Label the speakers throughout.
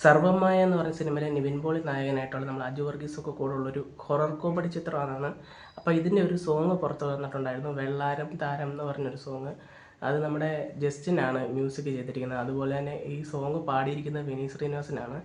Speaker 1: സർവമായ എന്ന് പറയുന്ന സിനിമയിലെ നിവിൻ പോളി നായകനായിട്ടുള്ള നമ്മൾ അജു വർഗീസൊക്കെ കൂടെ ഉള്ളൊരു ഹൊറർ കോമഡി ചിത്രമാണ്. അപ്പോൾ ഇതിൻ്റെ ഒരു സോങ് പുറത്ത് വന്നിട്ടുണ്ടായിരുന്നു, വെള്ളാരം താരം എന്ന് പറഞ്ഞൊരു സോങ്. അത് നമ്മുടെ ജസ്റ്റിനാണ് മ്യൂസിക് ചെയ്തിരിക്കുന്നത്. അതുപോലെ തന്നെ ഈ സോങ് പാടിയിരിക്കുന്നത് വിനീത് ശ്രീനിവാസനാണ്.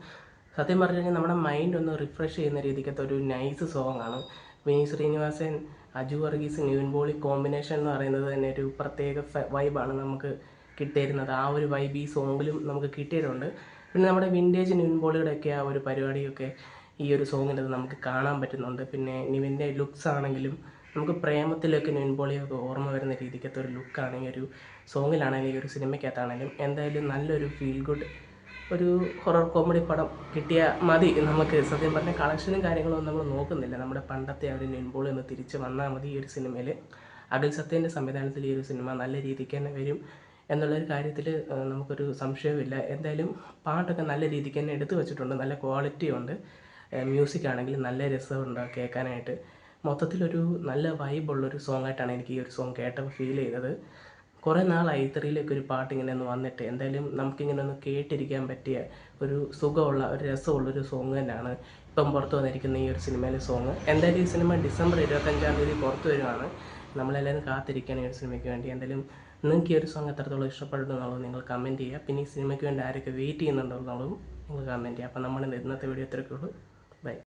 Speaker 1: സത്യം പറഞ്ഞു കഴിഞ്ഞാൽ നമ്മുടെ മൈൻഡ് ഒന്ന് റിഫ്രഷ് ചെയ്യുന്ന രീതിക്കത്തെ ഒരു നൈസ് സോങ് ആണ്. വിനീത് ശ്രീനിവാസൻ, അജു വർഗീസ്, നിവിൻ പോളി കോമ്പിനേഷൻ എന്ന് പറയുന്നത് തന്നെ ഒരു പ്രത്യേക വൈബാണ് നമുക്ക് കിട്ടിയിരുന്നത്. ആ ഒരു വൈബ് ഈ സോങ്ങിലും നമുക്ക് കിട്ടിയിട്ടുണ്ട്. പിന്നെ നമ്മുടെ വിൻറ്റേജ് നിവിൻ പോളിയുടെയൊക്കെ ആ ഒരു പരിപാടിയൊക്കെ ഈ ഒരു സോങ്ങിനത് നമുക്ക് കാണാൻ പറ്റുന്നുണ്ട്. പിന്നെ നിവിൻ്റെ ലുക്സ് ആണെങ്കിലും നമുക്ക് പ്രേമത്തിലൊക്കെ നിവിൻ പോളിയൊക്കെ ഓർമ്മ വരുന്ന രീതിക്കത്തെ ഒരു ലുക്കാണെങ്കിൽ ഒരു സോങ്ങിലാണെങ്കിലും ഈ ഒരു സിനിമയ്ക്കകത്താണെങ്കിലും എന്തായാലും നല്ലൊരു ഫീൽ ഗുഡ് ഒരു ഹൊറർ കോമഡി പടം കിട്ടിയാൽ മതി നമുക്ക്. സത്യം പറഞ്ഞാൽ കളക്ഷനും കാര്യങ്ങളൊന്നും നമ്മൾ നോക്കുന്നില്ല. നമ്മുടെ പണ്ടത്തെ ആ ഒരു നിവിൻ പോളി ഒന്ന് തിരിച്ച് വന്നാൽ മതി. ഈ ഒരു സിനിമയിൽ അഖിൽ സത്യൻ്റെ സംവിധാനത്തിൽ ഈ ഒരു സിനിമ നല്ല രീതിക്ക് തന്നെ വരും എന്നുള്ളൊരു കാര്യത്തിൽ നമുക്കൊരു സംശയവുമില്ല. എന്തായാലും പാട്ടൊക്കെ നല്ല രീതിക്ക് തന്നെ എടുത്തു വെച്ചിട്ടുണ്ട്, നല്ല ക്വാളിറ്റി ഉണ്ട്. മ്യൂസിക് ആണെങ്കിലും നല്ല രസമുണ്ട് കേൾക്കാനായിട്ട്. മൊത്തത്തിലൊരു നല്ല വൈബുള്ളൊരു സോങ്ങായിട്ടാണ് എനിക്ക് ഈ ഒരു സോങ് കേട്ടപ്പോൾ ഫീൽ ചെയ്തത്. കുറേ നാളായി ഇത്രയിലേക്ക് ഒരു പാട്ട് ഇങ്ങനെ ഒന്ന് വന്നിട്ട്. എന്തായാലും നമുക്കിങ്ങനെ ഒന്ന് കേട്ടിരിക്കാൻ പറ്റിയ ഒരു സുഖമുള്ള ഒരു രസമുള്ളൊരു സോങ് തന്നെയാണ് ഇപ്പം പുറത്ത് വന്നിരിക്കുന്ന ഈ ഒരു സിനിമയിലെ സോങ്. എന്തായാലും ഈ സിനിമ ഡിസംബർ 25 പുറത്ത് വരുവാണ്. നമ്മളെല്ലാവരും കാത്തിരിക്കുകയാണ് ഈ ഒരു സിനിമയ്ക്ക് വേണ്ടി. എന്തായാലും നിങ്ങൾക്ക് ഈ ഒരു സോങ് എത്രത്തോളം ഇഷ്ടപ്പെടുന്നു എന്നുള്ളത് നിങ്ങൾ കമൻറ്റ് ചെയ്യുക. പിന്നെ ഈ സിനിമയ്ക്ക് വേണ്ടി ആരൊക്കെ വെയിറ്റ് ചെയ്യുന്നുണ്ടോ എന്നുള്ളതും നിങ്ങൾ കമൻറ്റ് ചെയ്യുക. അപ്പോൾ നമ്മൾ ഇന്നത്തെ വീഡിയോ ഇത്രയൊക്കെ ഉള്ളൂ.